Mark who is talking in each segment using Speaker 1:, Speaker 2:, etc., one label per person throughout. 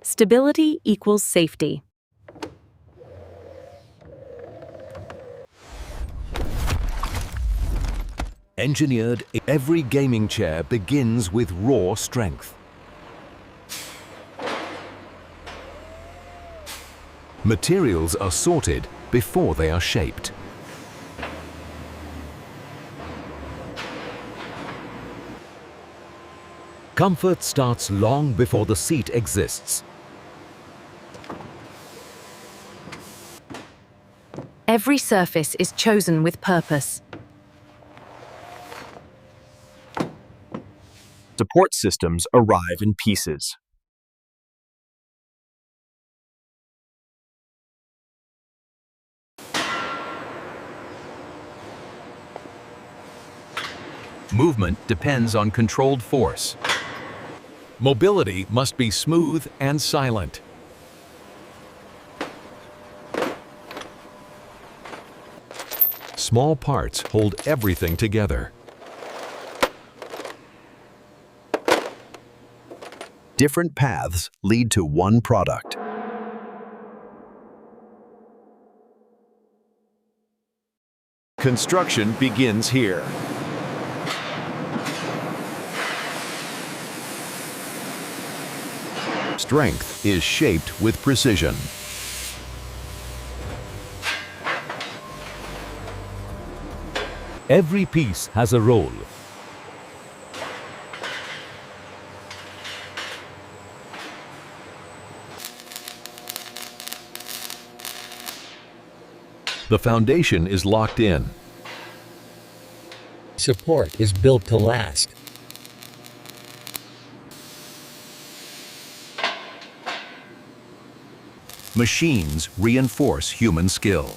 Speaker 1: Stability equals safety.
Speaker 2: Engineered, every gaming chair begins with raw strength. Materials are sorted before they are shaped. Comfort starts long before the seat exists.
Speaker 1: Every surface is chosen with purpose.
Speaker 3: Support systems arrive in pieces.
Speaker 2: Movement depends on controlled force. Mobility must be smooth and silent. Small parts hold everything together.
Speaker 3: Different paths lead to one product.
Speaker 4: Construction begins here.
Speaker 2: Strength is shaped with precision. Every piece has a role. The foundation is locked in.
Speaker 5: Support is built to last.
Speaker 2: Machines reinforce human skill.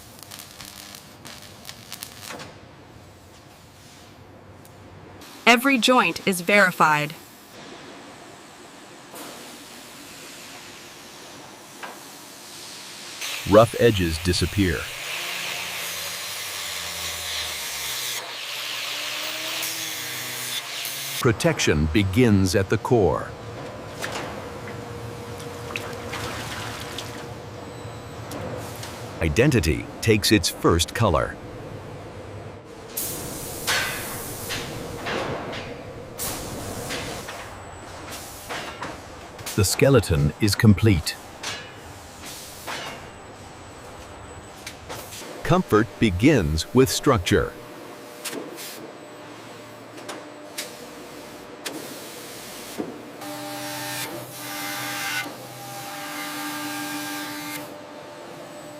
Speaker 1: Every joint is verified.
Speaker 2: Rough edges disappear. Protection begins at the core. Identity takes its first color. The skeleton is complete. Comfort begins with structure.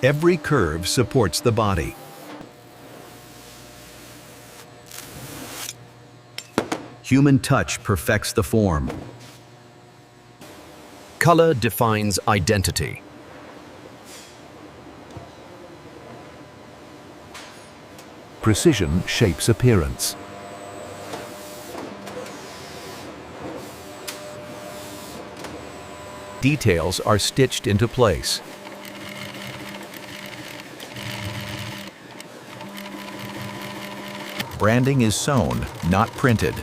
Speaker 2: Every curve supports the body. Human touch perfects the form. Color defines identity. Precision shapes appearance. Details are stitched into place. Branding is sewn, not printed.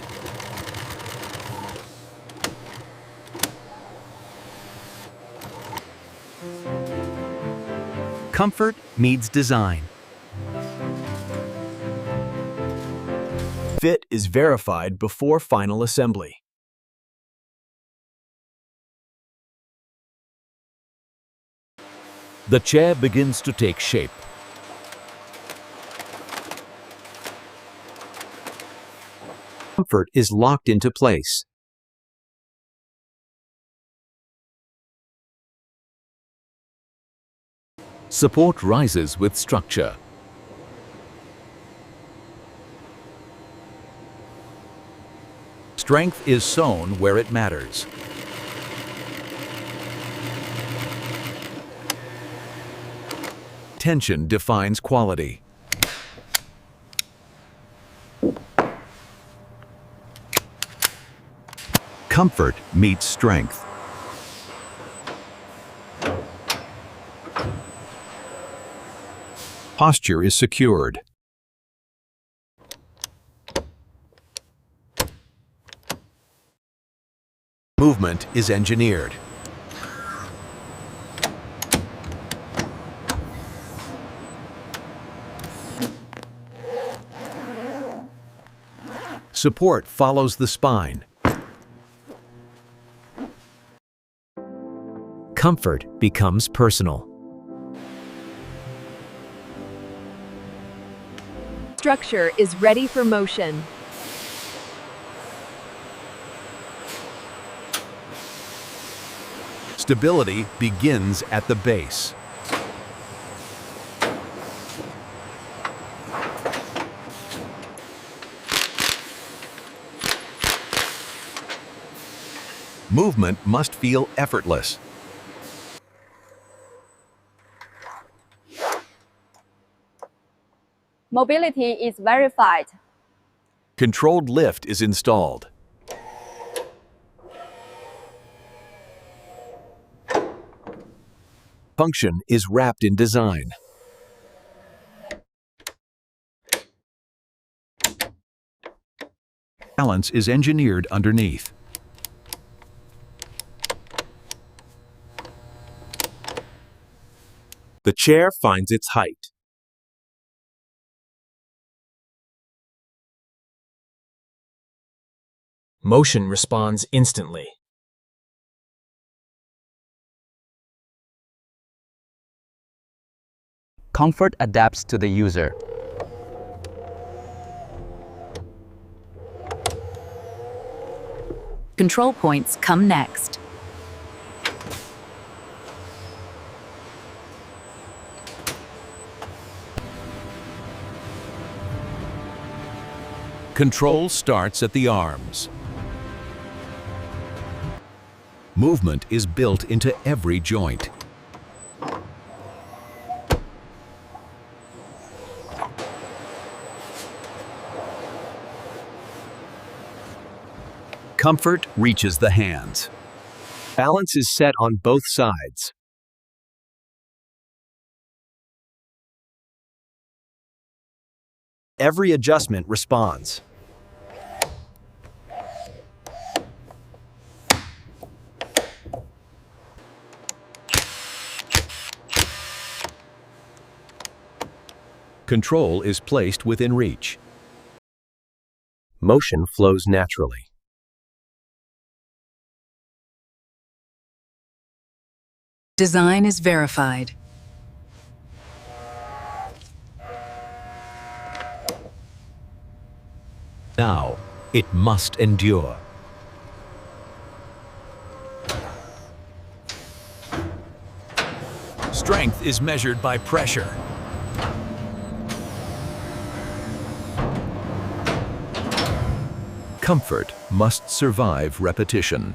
Speaker 2: Comfort meets design.
Speaker 3: Fit is verified before final assembly.
Speaker 2: The chair begins to take shape.
Speaker 3: Comfort is locked into place.
Speaker 2: Support rises with structure. Strength is sewn where it matters. Tension defines quality. Comfort meets strength. Posture is secured. Movement is engineered. Support follows the spine.
Speaker 3: Comfort becomes personal.
Speaker 4: Structure is ready for motion.
Speaker 2: Stability begins at the base. Movement must feel effortless.
Speaker 4: Mobility is verified.
Speaker 2: Controlled lift is installed. Function is wrapped in design. Balance is engineered underneath.
Speaker 3: The chair finds its height. Motion responds instantly.
Speaker 6: Comfort adapts to the user.
Speaker 1: Control points come next.
Speaker 2: Control starts at the arms. Movement is built into every joint. Comfort reaches the hands.
Speaker 3: Balance is set on both sides. Every adjustment responds.
Speaker 2: Control is placed within reach.
Speaker 3: Motion flows naturally.
Speaker 1: Design is verified.
Speaker 2: Now, it must endure. Strength is measured by pressure. Comfort must survive repetition.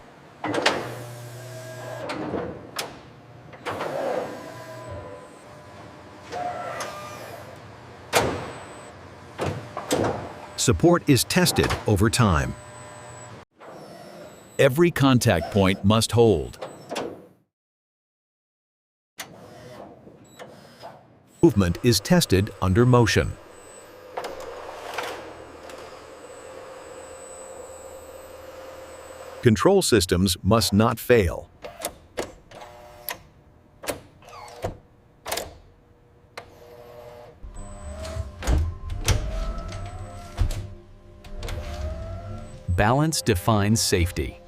Speaker 2: Support is tested over time. Every contact point must hold. Movement is tested under motion. Control systems must not fail. Balance defines safety.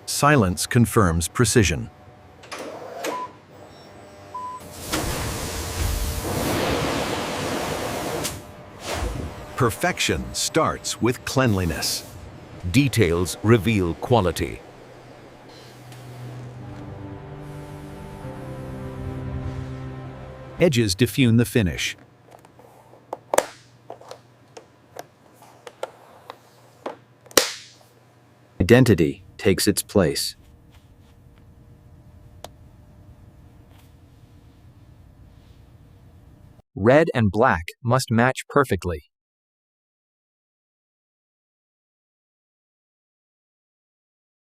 Speaker 2: Silence confirms precision. Perfection starts with cleanliness. Details reveal quality. Edges diffuse the finish.
Speaker 3: Identity takes its place. Red and black must match perfectly.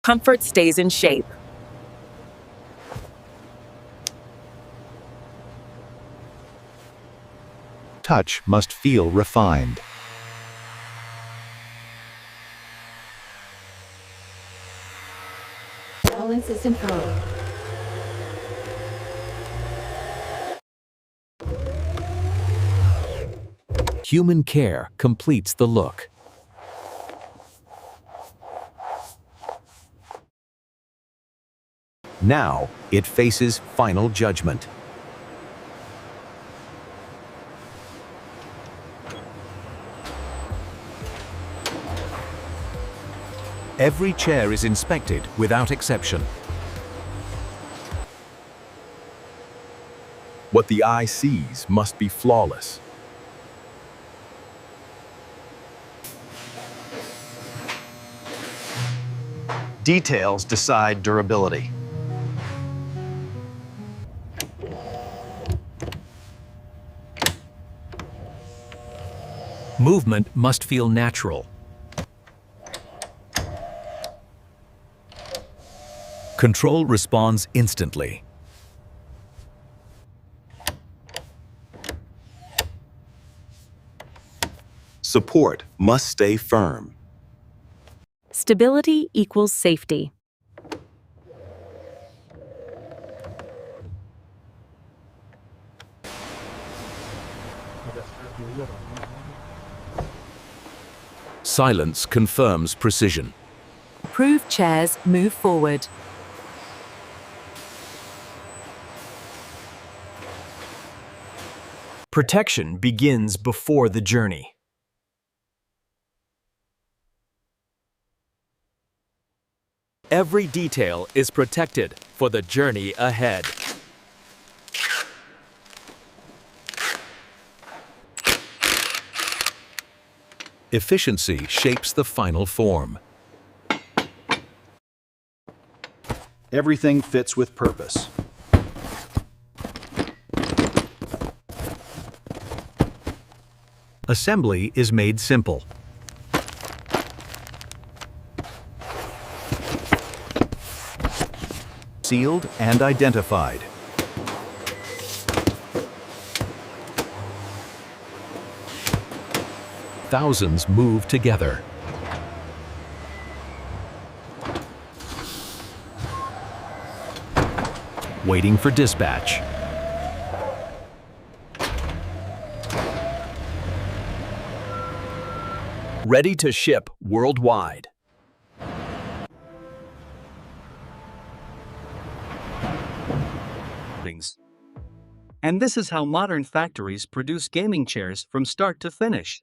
Speaker 7: Comfort stays in shape.
Speaker 2: Touch must feel refined.
Speaker 4: Balance is improved.
Speaker 2: Human care completes the look.
Speaker 3: Now, it faces final judgment.
Speaker 2: Every chair is inspected without exception. What the eye sees must be flawless.
Speaker 8: Details decide durability.
Speaker 2: Movement must feel natural. Control responds instantly.
Speaker 3: Support must stay firm.
Speaker 1: Stability equals safety.
Speaker 2: Silence confirms precision.
Speaker 1: Approved chairs move forward.
Speaker 9: Protection begins before the journey.
Speaker 2: Every detail is protected for the journey ahead. Efficiency shapes the final form.
Speaker 8: Everything fits with purpose.
Speaker 2: Assembly is made simple.
Speaker 8: Sealed and identified.
Speaker 2: Thousands move together. Waiting for dispatch.
Speaker 9: Ready to ship worldwide.
Speaker 10: And this is how modern factories produce gaming chairs from start to finish.